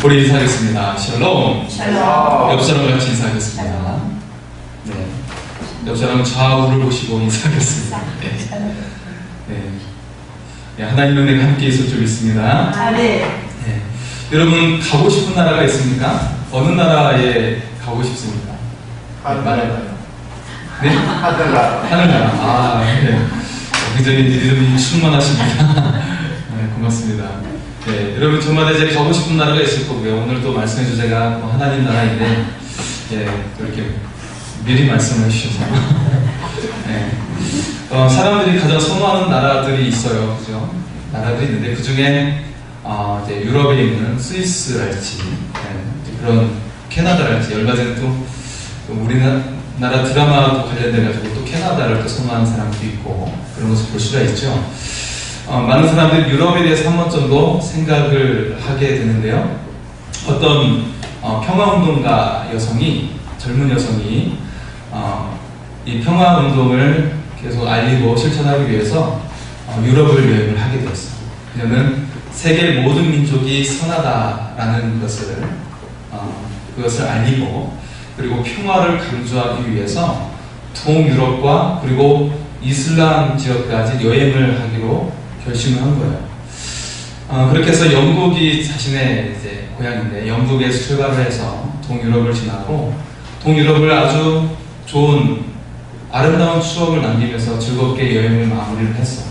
우리 인사하겠습니다. 샬롬. 샬롬. 옆 사람 같이 인사하겠습니다. 네. 옆 사람 좌우를 보시고 인사하겠습니다. 네. 하나님 은혜가 함께 있을 줄 믿습니다. 네. 네. 여러분 가고 싶은 나라가 있습니까? 어느 나라에 가고 싶습니까? 하늘나라요. 네? 하늘나라. 하늘나라. 아, 네. 굉장히 믿음이 충만하십니다. 네, 고맙습니다. 네, 여러분 저마다 이제 가고 싶은 나라가 있을 거고요. 오늘 또 말씀의 주제가 하나님 나라인데, 네, 또 이렇게 미리 말씀을 해주셔서. 네. 사람들이 가장 선호하는 나라들이 있어요. 그죠? 나라들이 있는데, 그 중에, 이제 유럽에 있는 스위스랄지, 네, 그런 캐나다랄지, 얼마 전에 또 우리나라 드라마도 관련돼가지고 또 캐나다를 또 선호하는 사람도 있고, 그런 것을 볼 수가 있죠. 많은 사람들이 유럽에 대해서 한 번 정도 생각을 하게 되는데요. 어떤 평화운동가 여성이, 젊은 여성이 이 평화운동을 계속 알리고 실천하기 위해서 유럽을 여행을 하게 되었어요. 그녀는 세계 모든 민족이 선하다라는 그것을 알리고, 그리고 평화를 강조하기 위해서 동유럽과 그리고 이슬람 지역까지 여행을 하기로 결심을 한 거예요. 그렇게 해서 영국이 자신의 이제 고향인데, 영국에서 출발을 해서 동유럽을 지나고, 동유럽을 아주 좋은 아름다운 추억을 남기면서 즐겁게 여행을 마무리를 했어.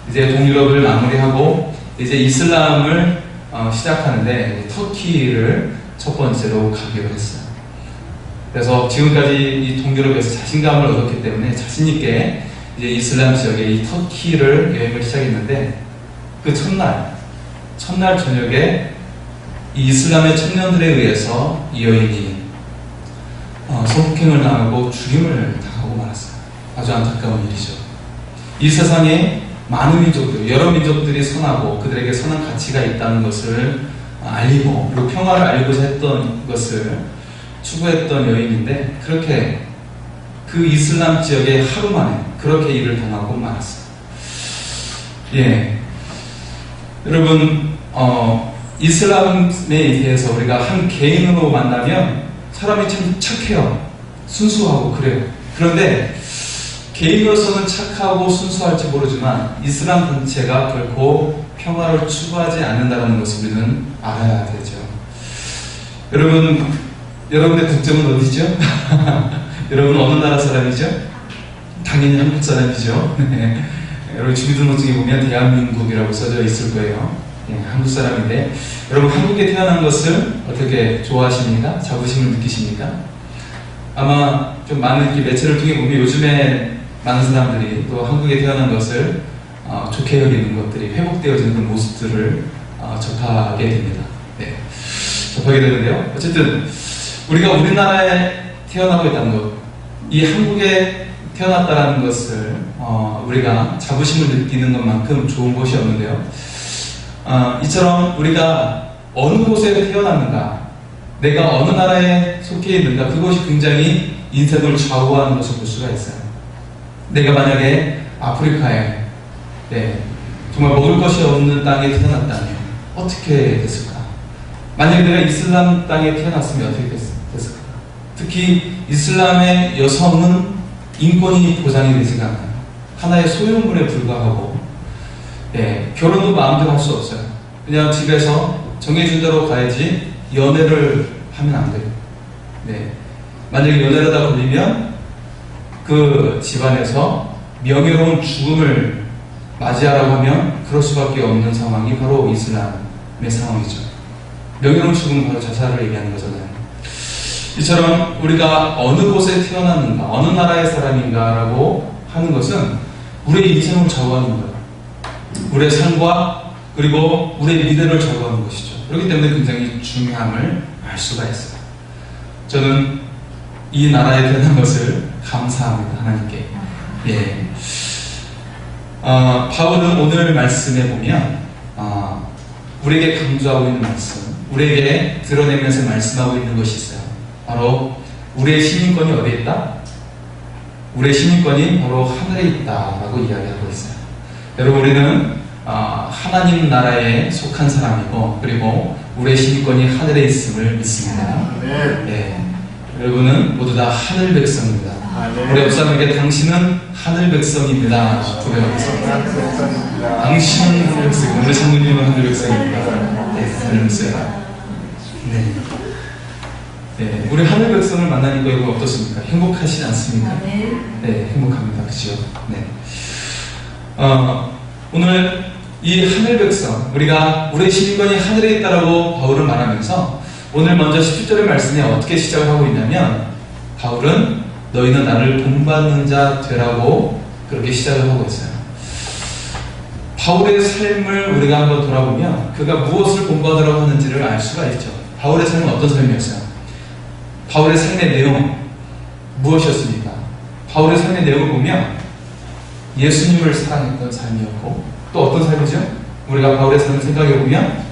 이제 동유럽을 마무리하고 이제 이슬람을 시작하는데, 터키를 첫 번째로 가기로 했어요. 그래서 지금까지 이 동유럽에서 자신감을 얻었기 때문에 자신있게 이제 이슬람 지역의 이 터키를 여행을 시작했는데, 그 첫날 저녁에 이 이슬람의 청년들에 의해서 이 여인이 성폭행을 당하고 죽임을 당하고 말았어요. 아주 안타까운 일이죠. 이 세상에 많은 민족들, 여러 민족들이 선하고 그들에게 선한 가치가 있다는 것을 알리고, 그리고 평화를 알리고자 했던 것을 추구했던 여인인데, 그렇게 그 이슬람 지역에 하루 만에 그렇게 일을 당하고 말았어요. 예. 여러분, 이슬람에 대해서 우리가 한 개인으로 만나면 사람이 참 착해요. 순수하고 그래요. 그런데 개인으로서는 착하고 순수할지 모르지만 이슬람 전체가 결코 평화를 추구하지 않는다는 것을 우리는 알아야 되죠. 여러분의 국적은 어디죠? 여러분 어느 나라 사람이죠? 당연히 한국 사람이죠. 여러분 주민등록증에 보면 대한민국이라고 써져 있을 거예요. 네, 한국 사람인데, 여러분 한국에 태어난 것을 어떻게 좋아하십니까? 자부심을 느끼십니까? 아마 좀 많은 이렇게 매체를 통해 보면 요즘에 많은 사람들이 또 한국에 태어난 것을 좋게 여기는 것들이 회복되어지는 그런 모습들을 접하게 됩니다. 네, 접하게 되는데요. 어쨌든 우리가 우리나라에 태어나고 있다는 것, 이 한국에 태어났다는 것을 우리가 자부심을 느끼는 것만큼 좋은 것이 없는데요. 이처럼 우리가 어느 곳에 태어났는가, 내가 어느 나라에 속해 있는가, 그것이 굉장히 인생을 좌우하는 것을 볼 수가 있어요. 내가 만약에 아프리카에 정말 먹을 것이 없는 땅에 태어났다면 어떻게 됐을까? 만약에 내가 이슬람 땅에 태어났으면 어떻게 됐을까? 특히 이슬람의 여성은 인권이 보장이 되지가 않아요. 하나의 소유물에 불과하고, 결혼도 마음대로 할 수 없어요. 그냥 집에서 정해준 대로 가야지 연애를 하면 안 돼요. 만약에 연애를 하다 걸리면 그 집안에서 명예로운 죽음을 맞이하라고 하면 그럴 수밖에 없는 상황이 바로 이슬람의 상황이죠. 명예로운 죽음은 바로 자살을 얘기하는 거잖아요. 이처럼 우리가 어느 곳에 태어났는가, 어느 나라의 사람인가라고 하는 것은 우리의 인생을 좌우하는 거예요. 우리의 삶과 그리고 우리의 미래를 좌우하는 것이죠. 그렇기 때문에 굉장히 중요함을 알 수가 있어요. 저는 이 나라에 태어난 것을 감사합니다. 하나님께. 바울은 오늘 말씀에 보면 우리에게 강조하고 있는 말씀, 우리에게 드러내면서 말씀하고 있는 것이 있어요. 바로 우리의 시민권이 어디에 있다? 우리의 시민권이 바로 하늘에 있다라고 이야기하고 있어요. 여러분, 우리는 하나님 나라에 속한 사람이고, 그리고 우리의 시민권이 하늘에 있음을 믿습니다. 예, 여러분은 모두 다 하늘 백성입니다. 우리 옆 사람에게 당신은 하늘 백성입니다. 고백하겠습니다. 당신은 하늘 백성, 우리 장모님은 하늘 백성입니다. 네, 하늘 백성. 네. 네, 우리 하늘 백성을 만나니까 이거 어떻습니까? 행복하시지 않습니까? 네, 행복합니다. 그죠? 네. 오늘 이 하늘 백성, 우리의 시민권이 하늘에 있다라고 바울은 말하면서 오늘 먼저 17절의 말씀에 어떻게 시작을 하고 있냐면, 바울은 너희는 나를 본받는 자 되라고 그렇게 시작을 하고 있어요. 바울의 삶을 우리가 한번 돌아보면 그가 무엇을 본받으라고 하는지를 알 수가 있죠. 바울의 삶은 어떤 삶이었어요? 바울의 삶의 내용 무엇이었습니까? 바울의 삶의 내용을 보면 예수님을 사랑했던 삶이었고, 또 어떤 삶이죠? 우리가 바울의 삶을 생각해 보면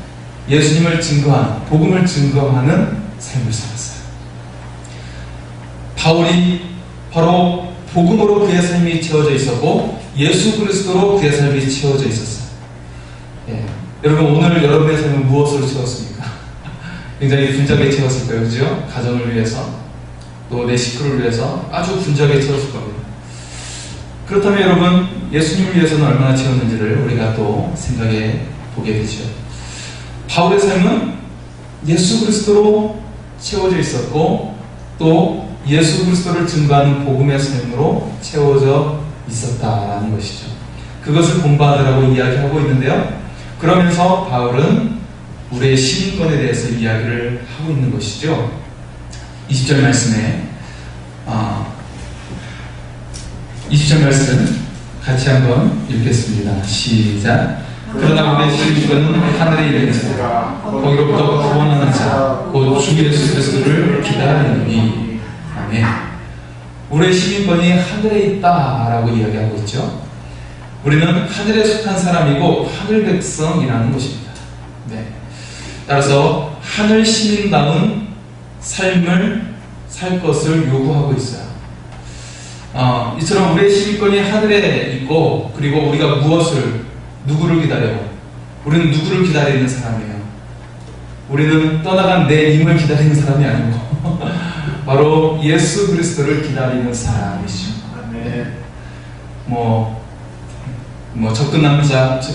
예수님을 증거하는, 복음을 증거하는 삶을 살았어요. 바울이 바로 복음으로 그의 삶이 채워져 있었고, 예수 그리스도로 그의 삶이 채워져 있었어요. 예. 여러분, 오늘 여러분의 삶은 무엇으로 채웠습니까? 굉장히 분주하게 채웠을 거예요. 그죠? 가정을 위해서, 또 내 식구를 위해서 아주 분주하게 채웠을 겁니다. 그렇다면 여러분, 예수님을 위해서는 얼마나 채웠는지를 우리가 또 생각해 보게 되죠. 바울의 삶은 예수 그리스도로 채워져 있었고, 또 예수 그리스도를 증거하는 복음의 삶으로 채워져 있었다라는 것이죠. 그것을 본받으라고 이야기하고 있는데요. 그러면서 바울은 우리의 시민권에 대해서 이야기를 하고 있는 것이죠. 20절 말씀에 20절 말씀 같이 한번 읽겠습니다. 시작. 그러나 우리의 시민권은 하늘에 있는 자, 거기로부터 구원하는 자, 곧 주 예수 그리스도를 기다리니. 아멘. 우리의 시민권이 하늘에 있다라고 이야기하고 있죠. 우리는 하늘에 속한 사람이고 하늘 백성이라는 것입니다. 네. 따라서 하늘 시민다운 삶을 살 것을 요구하고 있어요. 이처럼 우리의 시민권이 하늘에 있고, 그리고 우리가 누구를 기다려요? 우리는 누구를 기다리는 사람이에요? 우리는 떠나간 내 님을 기다리는 사람이 아니고 바로 예수 그리스도를 기다리는 사람이죠. 네.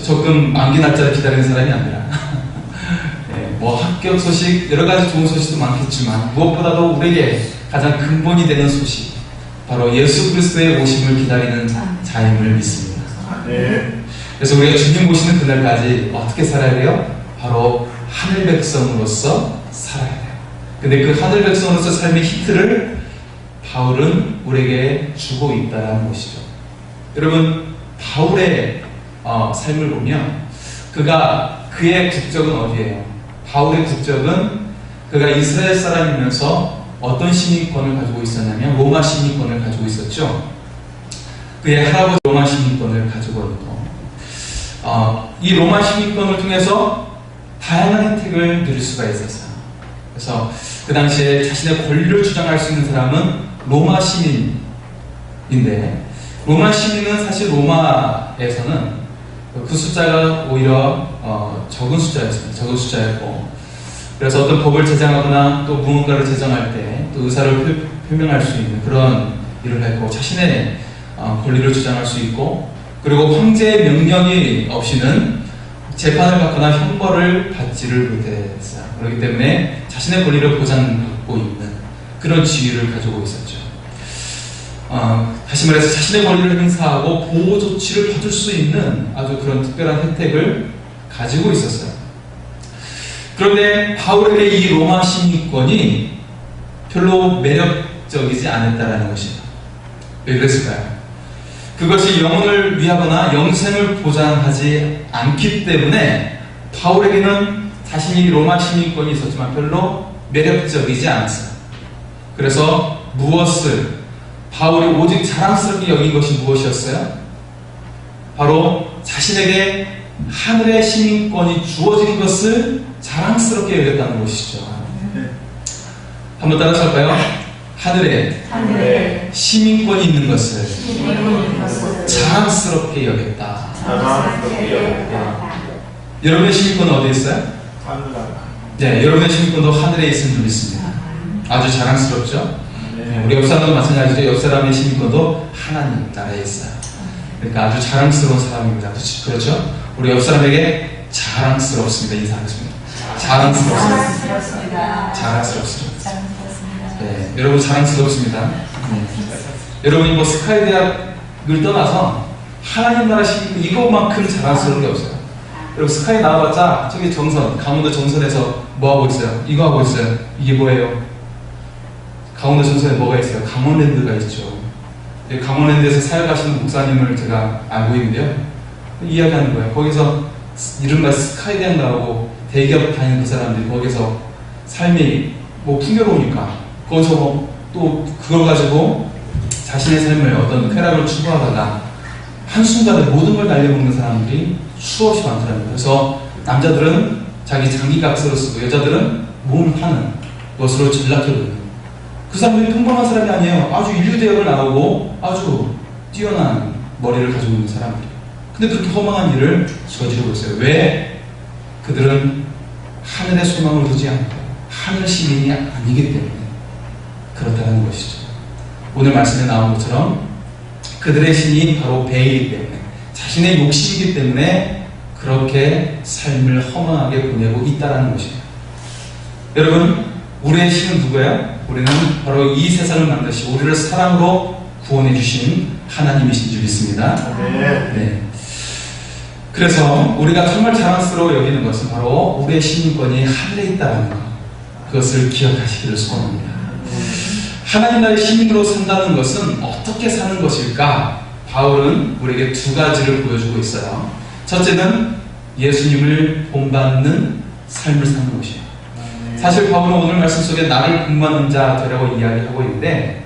적금 만기 날짜를 기다리는 사람이 아니라 네, 합격 소식, 여러 가지 좋은 소식도 많겠지만 무엇보다도 우리에게 가장 근본이 되는 소식, 바로 예수 그리스도의 오심을 기다리는 자임을 믿습니다. 네. 그래서 우리가 주님 오시는 그날까지 어떻게 살아야 돼요? 바로 하늘 백성으로서 살아야 돼요. 근데 그 하늘 백성으로서 삶의 히트를 바울은 우리에게 주고 있다는 것이죠. 여러분, 바울의 삶을 보면 그의 국적은 어디예요? 바울의 국적은 그가 이스라엘 사람이면서 어떤 시민권을 가지고 있었냐면 로마 시민권을 가지고 있었죠. 그의 할아버지 로마 시민권을 가지고 있고, 이 로마 시민권을 통해서 다양한 혜택을 누릴 수가 있었어요. 그래서 그 당시에 자신의 권리를 주장할 수 있는 사람은 로마 시민인데, 로마 시민은 사실 로마에서는 그 숫자가 오히려 적은 숫자였습니다. 적은 숫자였고, 그래서 어떤 법을 제정하거나 또 무언가를 제정할 때 또 의사를 표명할 수 있는 그런 일을 했고, 자신의 권리를 주장할 수 있고, 그리고 황제의 명령이 없이는 재판을 받거나 형벌을 받지를 못했어요. 그렇기 때문에 자신의 권리를 보장받고 있는 그런 지위를 가지고 있었죠. 다시 말해서 자신의 권리를 행사하고 보호 조치를 받을 수 있는 아주 그런 특별한 혜택을 가지고 있었어요. 그런데 바울에게 이 로마 시민권이 별로 매력적이지 않았다는 것입니다. 왜 그랬을까요? 그것이 영혼을 위하거나 영생을 보장하지 않기 때문에 바울에게는 자신이 로마 시민권이 있었지만 별로 매력적이지 않았어요. 그래서 바울이 오직 자랑스럽게 여긴 것이 무엇이었어요? 바로 자신에게 하늘의 시민권이 주어진 것을 자랑스럽게 여겼다는 것이죠. 한번 따라서 할까요? 하늘에 시민권이 있는 것을 자랑스럽게 여겼다. 여러분의 시민권은 어디에 있어요? 하늘나라. 네, 여러분의 시민권도 하늘에 있음을 줄 믿습니다. 아주 자랑스럽죠? 네, 우리 옆 사람도 마찬가지죠. 옆 사람의 시민권도 하나님 나라에 있어요. 그러니까 아주 자랑스러운 사람입니다. 그렇죠? 우리 옆 사람에게 자랑스럽습니다. 인사하겠습니다. 자랑스럽습니다. 자랑스럽습니다. 네, 여러분 자랑스럽습니다. 네. 여러분이 뭐 스카이 대학을 떠나서 하나님 나라 시민권 이것만큼 자랑스러운 게 없어요. 여러분 스카이 나와봤자 저기 정선, 강원도 정선에서 뭐 하고 있어요? 이거 하고 있어요. 이게 뭐예요? 강원도 정선에 뭐가 있어요? 강원랜드가 있죠. 강원랜드에서 사역하시는 목사님을 제가 알고 있는데요. 이야기하는 거예요. 거기서 이른바 스카이 대학 나오고 대기업 다니는 그 사람들이 거기서 삶이 뭐 풍요로우니까 거기서 또 그걸 가지고 자신의 삶을 어떤 쾌락을 추구하다가 한순간에 모든 걸 날려먹는 사람들이 수없이 많더라고요. 그래서 남자들은 자기 장기각서를 쓰고 여자들은 몸을 파는 것으로 전락해버려요. 그 사람들이 평범한 사람이 아니에요. 아주 인류대학을 나오고 아주 뛰어난 머리를 가지고 있는 사람들이에요. 근데 그렇게 허망한 일을 저지르고 있어요. 왜? 그들은 하늘의 소망을 두지 않고 하늘 시민이 아니기 때문에 그렇다는 것이죠. 오늘 말씀에 나온 것처럼 그들의 신이 바로 배이기 때문에 자신의 욕심이기 때문에 그렇게 삶을 허망하게 보내고 있다는 것이에요. 여러분, 우리의 신은 누구예요? 우리는 바로 이 세상을 만드시고 우리를 사랑으로 구원해 주신 하나님이신 줄 믿습니다. 네. 그래서 우리가 정말 자랑스러워 여기는 것은 바로 우리의 시민권이 하늘에 있다는 것, 그것을 기억하시기를 소원합니다. 하나님 나라의 시민으로 산다는 것은 어떻게 사는 것일까? 바울은 우리에게 두 가지를 보여주고 있어요. 첫째는 예수님을 본받는 삶을 사는 것이에요. 사실 바울은 오늘 말씀 속에 나를 본받는 자 되라고 이야기하고 있는데,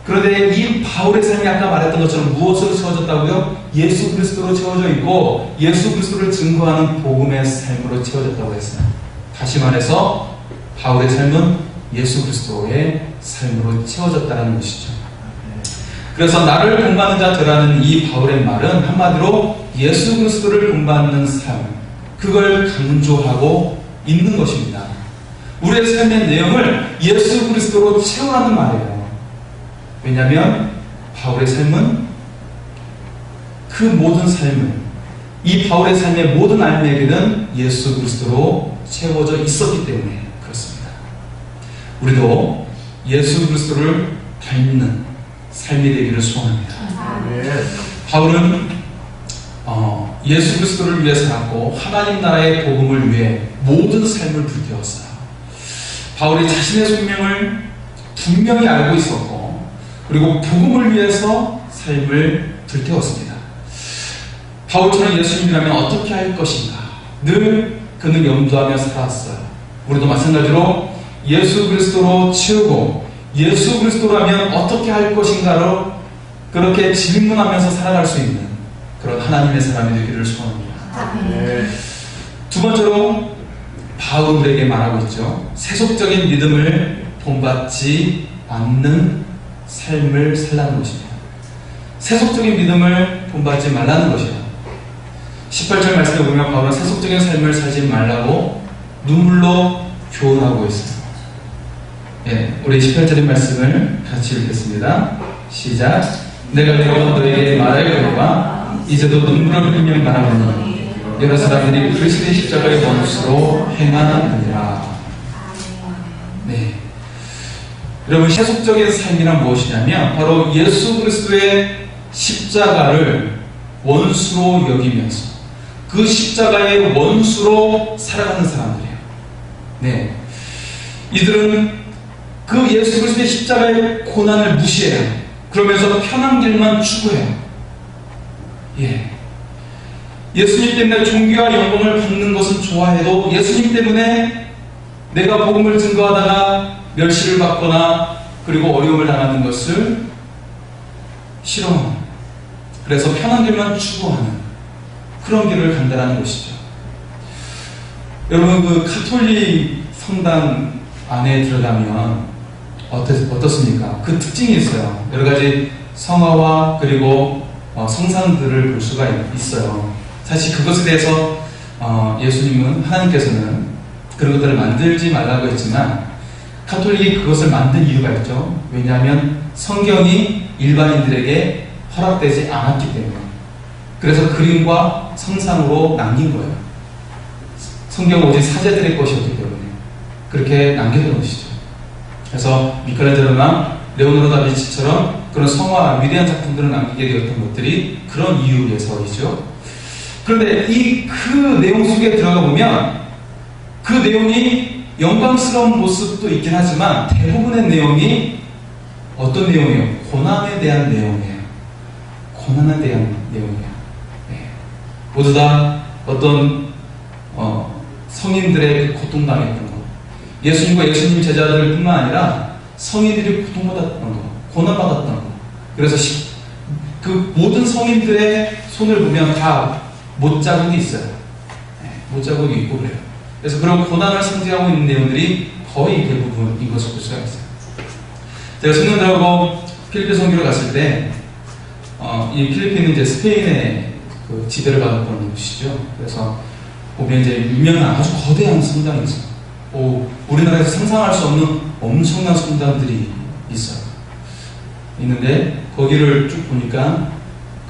그런데 이 바울의 삶이 아까 말했던 것처럼 무엇으로 채워졌다고요? 예수 그리스도로 채워져 있고 예수 그리스도를 증거하는 복음의 삶으로 채워졌다고 했어요. 다시 말해서 바울의 삶은 예수 그리스도의 삶으로 채워졌다는 것이죠. 그래서 나를 본받는 자 되라는 이 바울의 말은 한마디로 예수 그리스도를 본받는 삶, 그걸 강조하고 있는 것입니다. 우리의 삶의 내용을 예수 그리스도로 채우라는 말이에요. 왜냐하면 바울의 삶은 그 모든 삶을, 이 바울의 삶의 모든 알매기는 예수 그리스도로 채워져 있었기 때문에 그렇습니다. 우리도 예수 그리스도를 닮는 삶이 되기를 소원합니다. 바울은 예수 그리스도를 위해 살았고 하나님 나라의 복음을 위해 모든 삶을 불태웠어요. 바울이 자신의 숙명을 분명히 알고 있었고 그리고 복음을 위해서 삶을 불태웠습니다. 바울처럼 예수님이라면 어떻게 할 것인가 늘 그는 염두하며 살았어요. 우리도 마찬가지로 예수 그리스도로 채우고 예수 그리스도라면 어떻게 할 것인가로 그렇게 질문하면서 살아갈 수 있는 그런 하나님의 사람이 되기를 소원합니다. 두 번째로 바울은 우리에게 말하고 있죠. 세속적인 믿음을 본받지 않는 삶을 살라는 것입니다. 세속적인 믿음을 본받지 말라는 것이에요. 18절 말씀에 보면 바울은 세속적인 삶을 살지 말라고 눈물로 교훈하고 있어요. 예, 우리 18절의 말씀을 같이 읽겠습니다. 시작. 내가 너에게 말하려거니와 이제도 눈물을 흘리며 말하노니 여러 사람들이 그리스도의 십자가의 원수로 행하느니라. 네. 여러분, 세속적인 삶이란 무엇이냐면 바로 예수 그리스도의 십자가를 원수로 여기면서 그 십자가의 원수로 살아가는 사람들이에요. 네. 이들은 그 예수 그리스도의 십자가의 고난을 무시해요. 그러면서 편한 길만 추구해요. 예. 예수님 때문에 존귀와 영광을 받는 것은 좋아해도 예수님 때문에 내가 복음을 증거하다가 멸시를 받거나 그리고 어려움을 당하는 것을 싫어하는, 그래서 편한 길만 추구하는 그런 길을 간다는 것이죠. 여러분, 그 가톨릭 성당 안에 들어가면 어떻습니까? 그 특징이 있어요. 여러 가지 성화와 그리고 성상들을 볼 수가 있어요. 사실 그것에 대해서 예수님은, 하나님께서는 그런 것들을 만들지 말라고 했지만 카톨릭이 그것을 만든 이유가 있죠. 왜냐하면 성경이 일반인들에게 허락되지 않았기 때문에. 그래서 그림과 성상으로 남긴 거예요. 성경은 오직 사제들의 것이었기 때문에 그렇게 남겨둔 것이죠. 그래서 미켈란젤로나 레오나르도 다빈치처럼 그런 성화, 위대한 작품들을 남기게 되었던 것들이 그런 이유에서이죠. 그런데 그 내용 속에 들어가 보면 그 내용이 영광스러운 모습도 있긴 하지만 대부분의 내용이 어떤 내용이에요? 고난에 대한 내용이에요. 고난에 대한 내용이에요. 네. 모두 다 어떤 성인들의 고통당했던 것, 예수님과 예수님 제자들 뿐만 아니라 성인들이 고통받았던 것, 고난받았던 것. 그래서 그 모든 성인들의 손을 보면 다 못자국이 있어요. 네, 못자국이 있고 그래요. 그래서 그런 고난을 상징하고 있는 내용들이 거의 대부분인 것을 볼 수가 있어요. 제가 청년들하고 필리핀 선교를 갔을 때, 이 필리핀은 이제 스페인의 그 지배를 받았던 곳이죠. 그래서 보면 이제 유명한 아주 거대한 성당이 있어요. 우리나라에서 상상할 수 없는 엄청난 성당들이 있어요. 있는데 거기를 쭉 보니까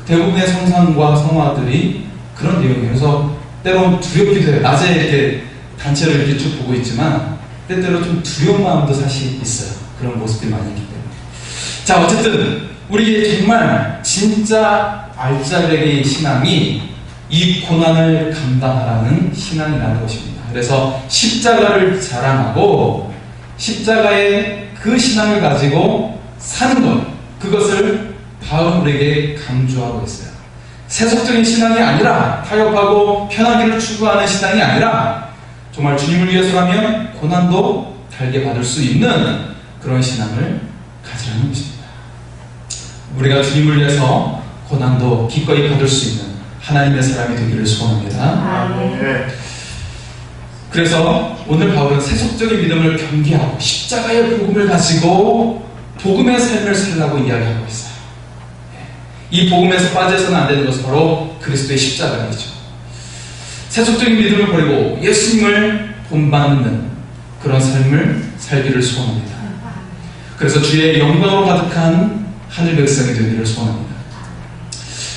대부분의 성상과 성화들이 그런 내용이에요. 그래서 때로는 두렵기도 해요. 낮에 이렇게 단체를 이렇게 쭉 보고 있지만 때때로 좀 두려운 마음도 사실 있어요. 그런 모습들이 많이 있기 때문에. 자, 어쨌든 우리 정말 진짜 알짜배기 신앙이 이 고난을 감당하라는 신앙이라는 것입니다. 그래서 십자가를 자랑하고 십자가의 그 신앙을 가지고 사는 것, 그것을 바울에게 강조하고 있어요. 세속적인 신앙이 아니라, 타협하고 편하기를 추구하는 신앙이 아니라 정말 주님을 위해서라면 고난도 달게 받을 수 있는 그런 신앙을 가지라는 것입니다. 우리가 주님을 위해서 고난도 기꺼이 받을 수 있는 하나님의 사람이 되기를 소원합니다. 그래서 오늘 바울은 세속적인 믿음을 경계하고 십자가의 복음을 가지고 복음의 삶을 살라고 이야기하고 있어요. 이 복음에서 빠져서는 안 되는 것은 바로 그리스도의 십자가이죠. 세속적인 믿음을 버리고 예수님을 본받는 그런 삶을 살기를 소원합니다. 그래서 주의 영광으로 가득한 하늘 백성이 되기를 소원합니다.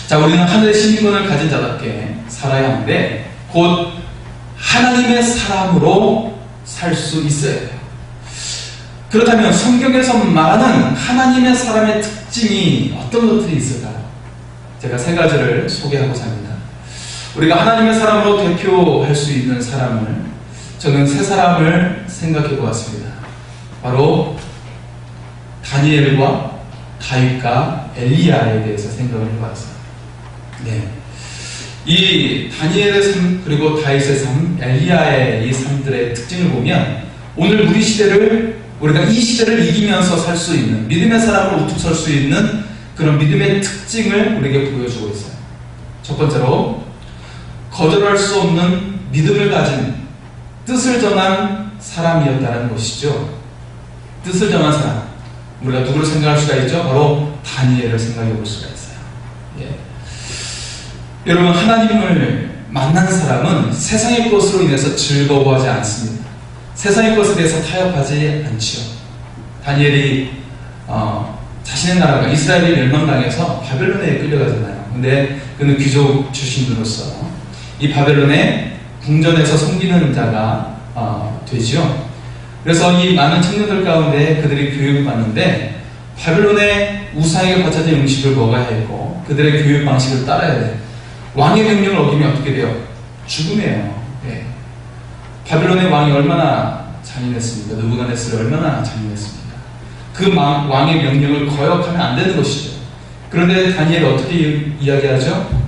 자, 우리는 하늘의 시민권을 가진 자답게 살아야 하는데 곧 하나님의 사람으로 살 수 있어야 돼요. 그렇다면 성경에서 말하는 하나님의 사람의 특징이 어떤 것들이 있을까요? 제가 세 가지를 소개하고자 합니다. 우리가 하나님의 사람으로 대표할 수 있는 사람을, 저는 세 사람을 생각해 보았습니다. 바로 다니엘과 다윗과 엘리야에 대해서 생각을 해봤어요. 네. 이 다니엘의 삶, 그리고 다윗의 삶, 엘리야의 이 삶들의 특징을 보면 오늘 우리 시대를, 우리가 이 시대를 이기면서 살 수 있는, 믿음의 사람으로 우뚝 설 수 있는 그런 믿음의 특징을 우리에게 보여주고 있어요. 첫 번째로 거절할 수 없는 믿음을 가진 뜻을 정한 사람이었다는 것이죠. 뜻을 정한 사람. 우리가 누구를 생각할 수가 있죠? 바로 다니엘을 생각해 볼 수가 있어요. 예. 여러분, 하나님을 만난 사람은 세상의 것으로 인해서 즐거워하지 않습니다. 세상의 것에 대해서 타협하지 않지요. 다니엘이 자신의 나라가 이스라엘이 멸망당해서 바벨론에 끌려가잖아요. 근데 그는 귀족 출신으로서 이 바벨론의 궁전에서 섬기는 자가 되죠. 그래서 이 많은 청년들 가운데 그들이 교육을 받는데 바벨론의 우상에게 바쳐진 음식을 먹어야 했고 그들의 교육 방식을 따라야 돼. 왕의 명령을 어기면 어떻게 돼요? 죽음이에요. 네. 바벨론의 왕이 얼마나 잔인했습니까? 느부갓네살이 얼마나 잔인했습니까? 그 왕의 명령을 거역하면 안 되는 것이죠. 그런데 다니엘이 어떻게 이야기하죠?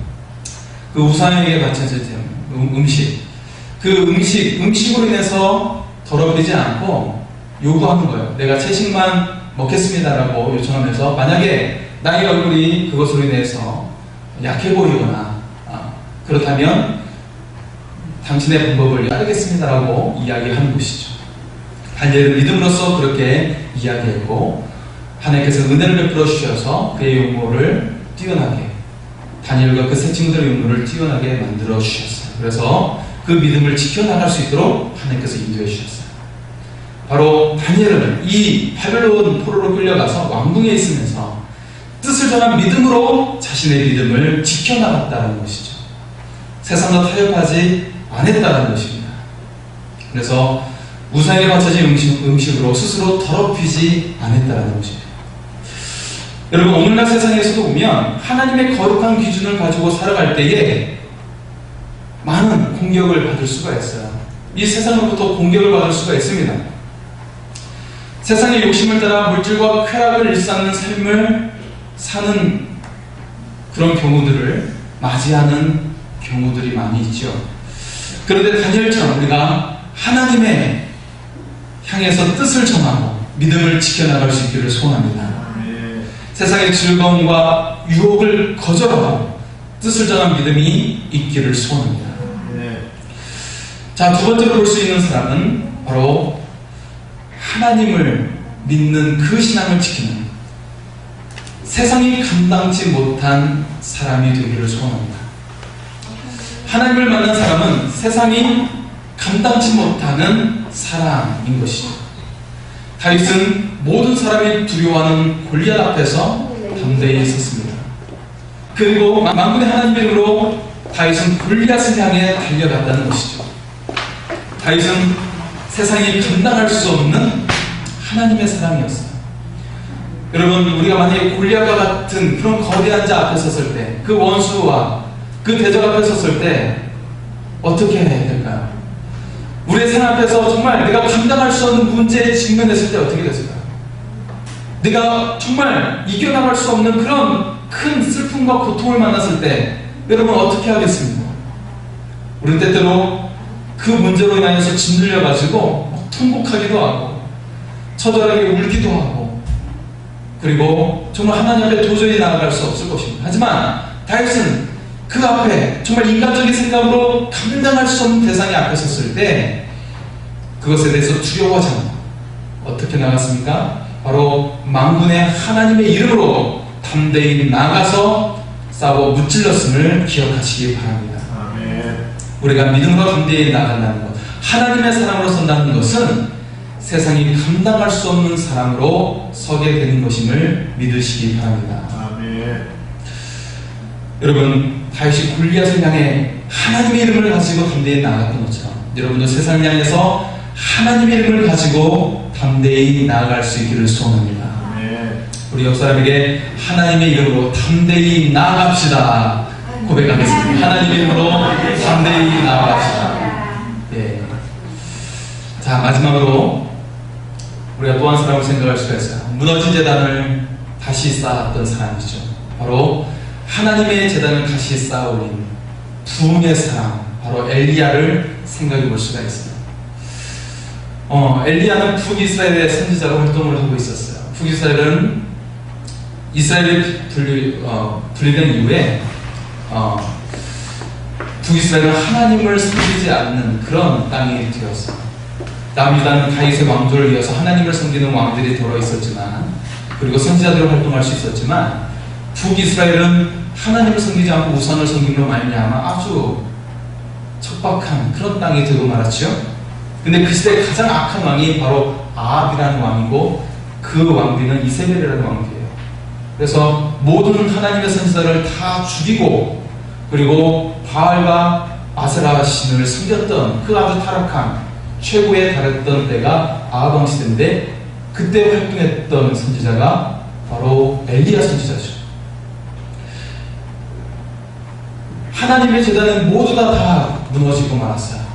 그 우상에게 바쳐진 음식, 그 음식으로 인해서 더럽히지 않고 요구하는 거예요. 내가 채식만 먹겠습니다라고 요청하면서 만약에 나의 얼굴이 그것으로 인해서 약해 보이거나 그렇다면 당신의 방법을 따르겠습니다라고 이야기하는 것이죠. 다니엘은 믿음으로써 그렇게 이야기했고 하나님께서 은혜를 베풀어 주셔서 그의 용모를 뛰어나게 다니엘과 그 세 친구들의 음모를 뛰어나게 만들어 주셨어요. 그래서 그 믿음을 지켜나갈 수 있도록 하나님께서 인도해 주셨어요. 바로 다니엘은 이 바벨론 포로로 끌려가서 왕궁에 있으면서 뜻을 전한 믿음으로 자신의 믿음을 지켜나갔다는 것이죠. 세상과 타협하지 않았다는 것입니다. 그래서 우상에 바쳐진 음식으로 스스로 더럽히지 않았다는 것입니다. 여러분, 오늘날 세상에서도 보면 하나님의 거룩한 기준을 가지고 살아갈 때에 많은 공격을 받을 수가 있어요. 이 세상으로부터 공격을 받을 수가 있습니다. 세상의 욕심을 따라 물질과 쾌락을 일삼는 삶을 사는 그런 경우들을 맞이하는 경우들이 많이 있죠. 그런데 다니엘처럼 우리가 하나님의 향해서 뜻을 전하고 믿음을 지켜나갈 수 있기를 소원합니다. 세상의 즐거움과 유혹을 거절하고 뜻을 전한 믿음이 있기를 소원합니다. 자, 두 번째로 볼 수 있는 사람은 바로 하나님을 믿는 그 신앙을 지키는 세상이 감당치 못한 사람이 되기를 소원합니다. 하나님을 만난 사람은 세상이 감당치 못하는 사람인 것이죠. 다윗은 모든 사람이 두려워하는 골리앗 앞에서 담대히 섰습니다. 그리고 만군의 하나님의 이름으로 다윗은 골리앗을 향해 달려갔다는 것이죠. 다윗은 세상이 감당할 수 없는 하나님의 사람이었어요. 여러분, 우리가 만약에 골리앗과 같은 그런 거대한 자 앞에 섰을 때, 그 원수와 그 대적 앞에 섰을 때 어떻게 해야 될까요? 우리의 삶 앞에서 정말 내가 감당할 수 없는 문제에 직면했을 때 어떻게 됐을까요? 내가 정말 이겨나갈 수 없는 그런 큰 슬픔과 고통을 만났을 때 여러분 어떻게 하겠습니까? 우리는 때때로 그 문제로 인하여서 짓눌려가지고 통곡하기도 하고 처절하게 울기도 하고 그리고 정말 하나님 앞에 도저히 나아갈 수 없을 것입니다. 하지만 다윗은 그 앞에 정말 인간적인 생각으로 감당할 수 없는 대상이 앞에 섰을 때 그것에 대해서 두려워하지 않고 어떻게 나갔습니까? 바로 만군의 하나님의 이름으로 담대히 나가서 싸워 무찔렀음을 기억하시기 바랍니다. 아멘. 우리가 믿음으로 담대히 나간다는 것, 하나님의 사람으로 선다는 것은 세상이 감당할 수 없는 사람으로 서게 되는 것임을 믿으시기 바랍니다. 아멘. 여러분, 다윗이 골리앗을 향해 하나님의 이름을 가지고 담대히 나아갔던 것처럼 여러분도 세상을 향해서 하나님의 이름을 가지고 담대히 나아갈 수 있기를 소원합니다. 아멘. 우리 옆 사람에게 하나님의 이름으로 담대히 나아갑시다 고백하겠습니다. 하나님의 이름으로 담대히 나아갑시다. 예. 자, 마지막으로 우리가 또 한 사람을 생각할 수가 있어요. 무너진 재단을 다시 쌓았던 사람이죠. 바로 하나님의 재단을 다시 쌓아올린 부흥의 사람, 바로 엘리야를 생각해 볼 수가 있어요. 엘리야는 북이스라엘의 선지자로 활동을 하고 있었어요. 북이스라엘은 이스라엘이 분리된 이후에 북이스라엘은 하나님을 섬기지 않는 그런 땅이 되었어요. 남유다는 다윗의 왕조를 이어서 하나님을 섬기는 왕들이 들어 있었지만, 그리고 선지자들로 활동할 수 있었지만, 북이스라엘은 하나님을 섬기지 않고 우상을 섬김으로 말미암아 아주 척박한 그런 땅이 되고 말았죠. 근데 그 시대의 가장 악한 왕이 바로 아합이라는 왕이고, 그 왕비는 이세벨이라는 왕비예요. 그래서 모든 하나님의 선지자를 다 죽이고, 그리고 바알과 아세라 신을 섬겼던 그 아주 타락한 최고에 달했던 때가 아합 왕 시대인데, 그때 활동했던 선지자가 바로 엘리야 선지자죠. 하나님의 제단은 모두 다 무너지고 말았어요.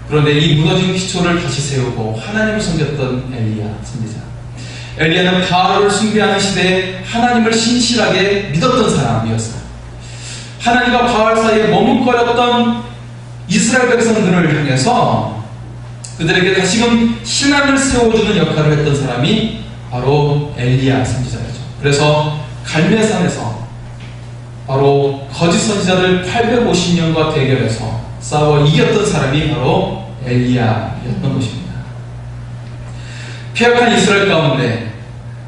그런데 이 무너진 기초를 다시 세우고 하나님을 섬겼던 엘리야 선지자. 엘리야는 바알을 숭배하는 시대에 하나님을 신실하게 믿었던 사람이었어요. 하나님과 바알 사이에 머뭇거렸던 이스라엘 백성들을 향해서 그들에게 다시금 신앙을 세워주는 역할을 했던 사람이 바로 엘리야 선지자였죠. 그래서 갈멜산에서 바로 거짓 선지자들 850년과 대결해서 싸워 이겼던 사람이 바로 엘리야였던 것입니다. 폐역한 이스라엘 가운데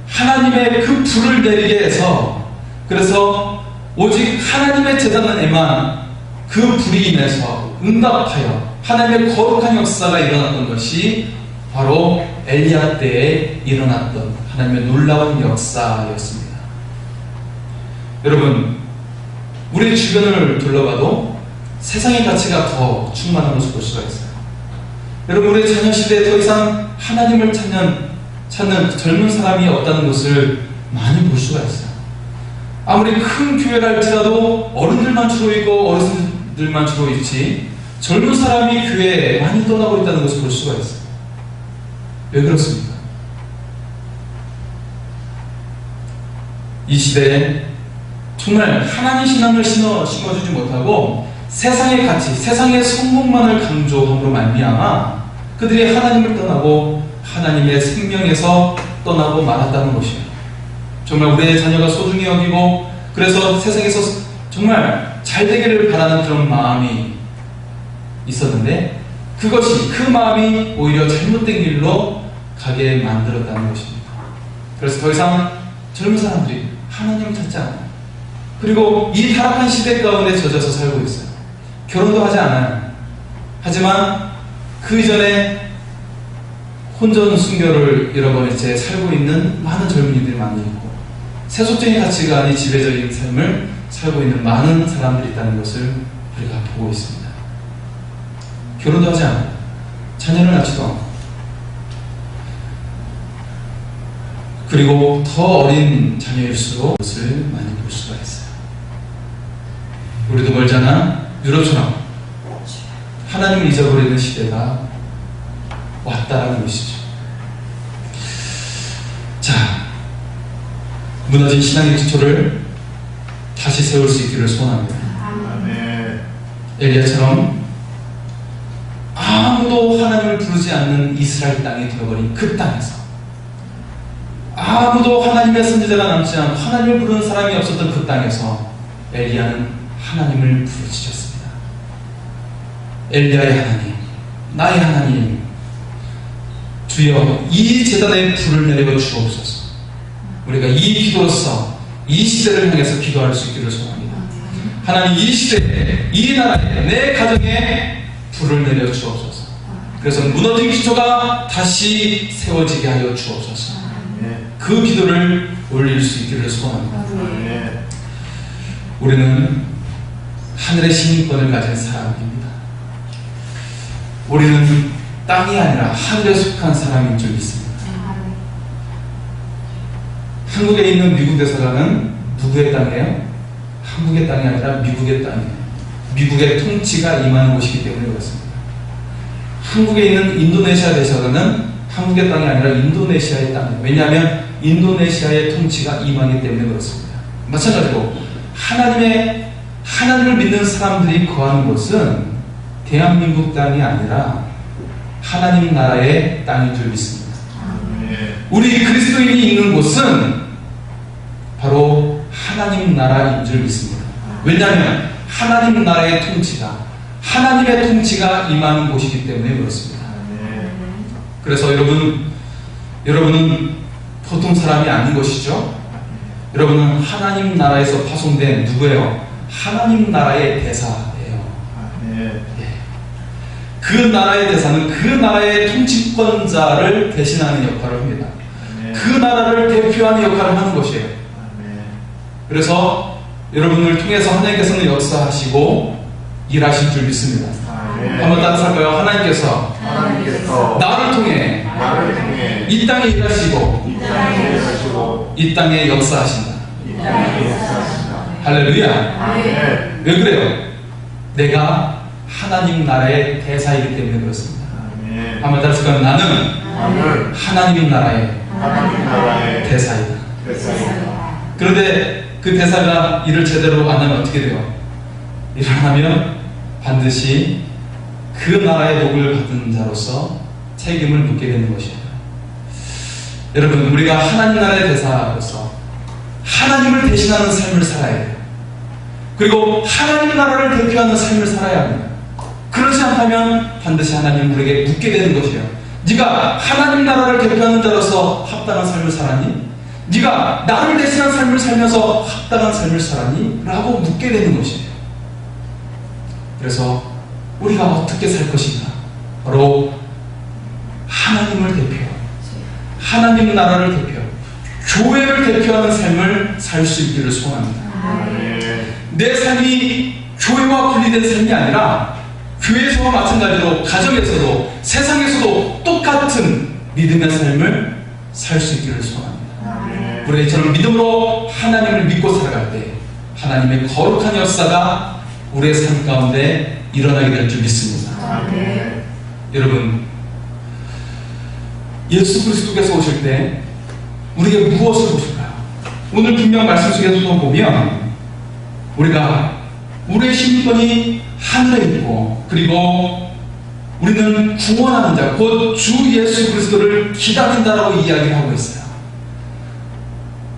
하나님의 그 불을 내리게 해서, 그래서 오직 하나님의 제자에만 그 불이 임해서 응답하여 하나님의 거룩한 역사가 일어났던 것이 바로 엘리야 때에 일어났던 하나님의 놀라운 역사였습니다. 여러분, 우리 주변을 둘러봐도 세상의 가치가 더 충만한 것을 볼 수가 있어요. 여러분, 우리 자녀 시대에 더 이상 하나님을 찾는 젊은 사람이 없다는 것을 많이 볼 수가 있어요. 아무리 큰 교회라 할지라도 어른들만 주로 있고 어르신들만 주로 있지 젊은 사람이 교회에 많이 떠나고 있다는 것을 볼 수가 있어요. 왜 그렇습니까? 이 시대에 정말 하나님 신앙을 심어주지 못하고 세상의 가치, 세상의 성공만을 강조함으로 말미암아 그들이 하나님을 떠나고 하나님의 생명에서 떠나고 말았다는 것이에요. 정말 우리의 자녀가 소중히 여기고 그래서 세상에서 정말 잘 되기를 바라는 그런 마음이 있었는데 그 마음이 오히려 잘못된 길로 가게 만들었다는 것입니다. 그래서 더 이상 젊은 사람들이 하나님을 찾지 않아요. 그리고 이 타락한 시대 가운데 젖어서 살고 있어요. 결혼도 하지 않아요. 하지만 그 이전에 혼전 순결을 잃어버린 채 살고 있는 많은 젊은이들이 많이 있고 세속적인 가치관이 지배적인 삶을 살고 있는 많은 사람들이 있다는 것을 우리가 보고 있습니다. 결혼도 하지 않아요. 자녀를 낳지도 않고 그리고 더 어린 자녀일수록 그것을 많이 볼 수가 있어요. 우리도 멀잖아 유럽처럼 하나님을 잊어버리는 시대가 왔다라는 것이죠. 자, 무너진 신앙의 기초를 다시 세울 수 있기를 소원합니다. 엘리야처럼 아무도 하나님을 부르지 않는 이스라엘 땅이 되어버린 그 땅에서 아무도 하나님의 선지자가 남지 않고 하나님을 부르는 사람이 없었던 그 땅에서 엘리야는 하나님을 부르짖었습니다. 엘리야의 하나님, 나의 하나님, 주여 이 제단에 불을 내려 주옵소서. 우리가 이 기도로서 이 시대를 향해서 기도할 수 있기를 소원합니다. 하나님, 이 시대에, 이 나라에, 내 가정에 불을 내려 주옵소서. 그래서 무너진 기초가 다시 세워지게 하여 주옵소서. 그 기도를 올릴 수 있기를 소원합니다. 우리는 하늘의 시민권을 가진 사람입니다. 우리는 땅이 아니라 하늘에 속한 사람인 줄 믿습니다. 한국에 있는 미국 대사관은 누구의 땅이에요? 한국의 땅이 아니라 미국의 땅이에요. 미국의 통치가 임하는 곳이기 때문에 그렇습니다. 한국에 있는 인도네시아 대사관은 한국의 땅이 아니라 인도네시아의 땅이에요. 왜냐하면 인도네시아의 통치가 임하기 때문에 그렇습니다. 마찬가지로 하나님을 믿는 사람들이 거하는 곳은 대한민국 땅이 아니라 하나님 나라의 땅인 줄 믿습니다. 우리 그리스도인이 있는 곳은 바로 하나님 나라인 줄 믿습니다. 왜냐하면 하나님 나라의 통치가 하나님의 통치가 임하는 곳이기 때문에 그렇습니다. 그래서 여러분은 보통 사람이 아닌 것이죠. 여러분은 하나님 나라에서 파송된 누구예요? 하나님 나라의 대사예요. 그 나라의 대사는 그 나라의 통치권자를 대신하는 역할을 합니다. 그 나라를 대표하는 역할을 하는 것이에요. 그래서 여러분을 통해서 하나님께서는 역사하시고 일하실 줄 믿습니다. 한번 따라서 할까요? 하나님께서 나를 통해 이 땅에 일하시고 이 땅에 역사하신다. 할렐루야. 왜 그래요? 내가 하나님 나라의 대사이기 때문에 그렇습니다. 한번 따라서 할까요? 나는 하나님 나라의 대사이다. 그런데 그 대사가 일을 제대로 안 하면 어떻게 돼요? 일을 하면 반드시 그 나라의 복을 받은 자로서 책임을 묻게 되는 것입니다. 여러분, 우리가 하나님 나라의 대사로서 하나님을 대신하는 삶을 살아야 돼요. 그리고 하나님 나라를 대표하는 삶을 살아야 합니다. 그렇지 않다면 반드시 하나님 우리에게 묻게 되는 것이에요. 네가 하나님 나라를 대표하는 자로서 합당한 삶을 살았니? 네가 나를 대신한 삶을 살면서 합당한 삶을 살았니? 라고 묻게 되는 것이에요. 그래서 우리가 어떻게 살 것인가? 바로 하나님을 대표, 하나님 나라를 대표, 교회를 대표하는 삶을 살 수 있기를 소원합니다. 내 삶이 교회와 분리된 삶이 아니라 교회에서와 마찬가지로 가정에서도 세상에서도 똑같은 믿음의 삶을 살 수 있기를 소원합니다. 우리가 이처럼 믿음으로 하나님을 믿고 살아갈 때 하나님의 거룩한 역사가 우리의 삶 가운데 일어나게 될 줄 믿습니다. 여러분, 예수 그리스도께서 오실 때 우리에게 무엇을 보실까요? 오늘 분명 말씀 속에서도 보면 우리가 우리의 신분이 하늘에 있고, 그리고 우리는 구원하는 자, 곧 주 예수 그리스도를 기다린다라고 이야기하고 있어요.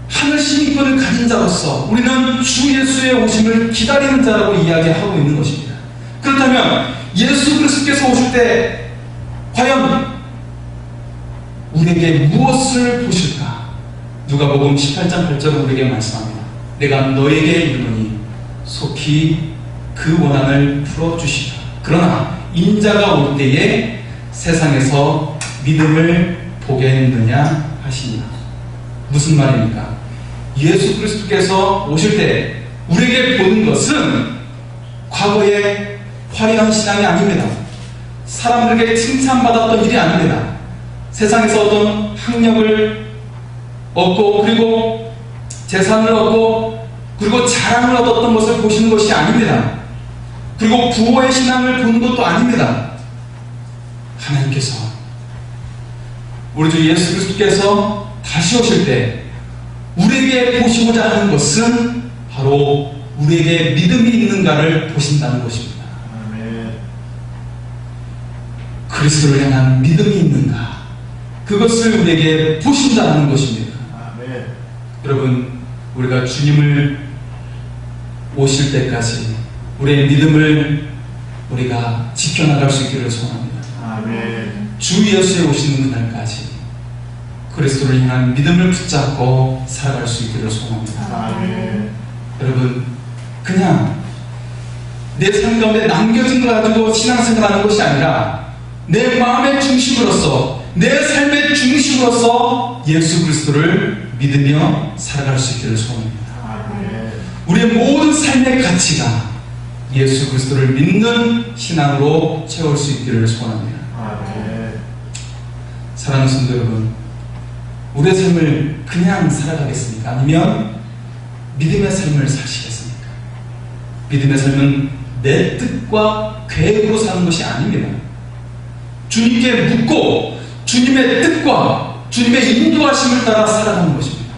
하늘 신분을 가진 자로서 우리는 주 예수의 오심을 기다리는 자라고 이야기하고 있는 것입니다. 그렇다면 예수 그리스도께서 오실 때 과연 우리에게 무엇을 보실까? 누가복음 18장 8절은 우리에게 말씀합니다. 내가 너에게 이르노니 속히 그 원한을 풀어주시라. 그러나 인자가 올 때에 세상에서 믿음을 보겠느냐 하시니라. 무슨 말입니까? 예수 그리스도께서 오실 때 우리에게 보는 것은 과거의 화려한 신앙이 아닙니다. 사람들에게 칭찬받았던 일이 아닙니다. 세상에서 어떤 학력을 얻고, 그리고 재산을 얻고, 그리고 자랑을 얻었던 것을 보시는 것이 아닙니다. 그리고 부호의 신앙을 보는 것도 아닙니다. 하나님께서, 우리 주 예수 그리스도께서 다시 오실 때 우리에게 보시고자 하는 것은 바로 우리에게 믿음이 있는가를 보신다는 것입니다. 그리스도를 향한 믿음이 있는가, 그것을 우리에게 보신다는 것입니다. 여러분, 우리가 주님을 오실 때까지 우리의 믿음을 우리가 지켜나갈 수 있기를 소원합니다. 주 예수의 오시는 그날까지 그리스도를 향한 믿음을 붙잡고 살아갈 수 있기를 소원합니다. 여러분, 그냥 내 삶 가운데 남겨진 걸 가지고 신앙생활하는 것이 아니라 내 마음의 중심으로서, 내 삶의 중심으로서 예수 그리스도를 믿으며 살아갈 수 있기를 소원합니다. 우리의 모든 삶의 가치가 예수 그리스도를 믿는 신앙으로 채울 수 있기를 소원합니다. 사랑하는 성도 여러분, 우리의 삶을 그냥 살아가겠습니까? 아니면 믿음의 삶을 사시겠습니까? 믿음의 삶은 내 뜻과 계획으로 사는 것이 아닙니다. 주님께 묻고 주님의 뜻과 주님의 인도하심을 따라 살아가는 것입니다.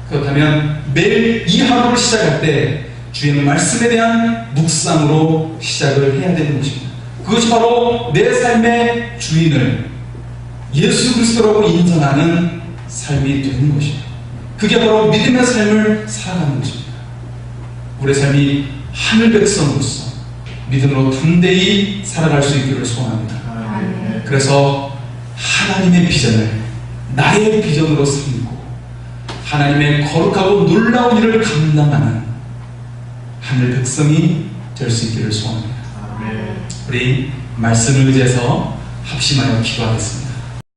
그렇다면 매일 이 하루를 시작할 때 주의 말씀에 대한 묵상으로 시작을 해야 되는 것입니다. 그것이 바로 내 삶의 주인을 예수 그리스도라고 인정하는 삶이 되는 것입니다. 그게 바로 믿음의 삶을 살아가는 것입니다. 우리의 삶이 하늘 백성으로서 믿음으로 담대히 살아갈 수 있기를 소원합니다. 그래서 하나님의 비전을 나의 비전으로 삼고 하나님의 거룩하고 놀라운 일을 감당하는 하늘 백성이 될 수 있기를 소원합니다. 우리 말씀을 의지해서 합심하여 기도하겠습니다.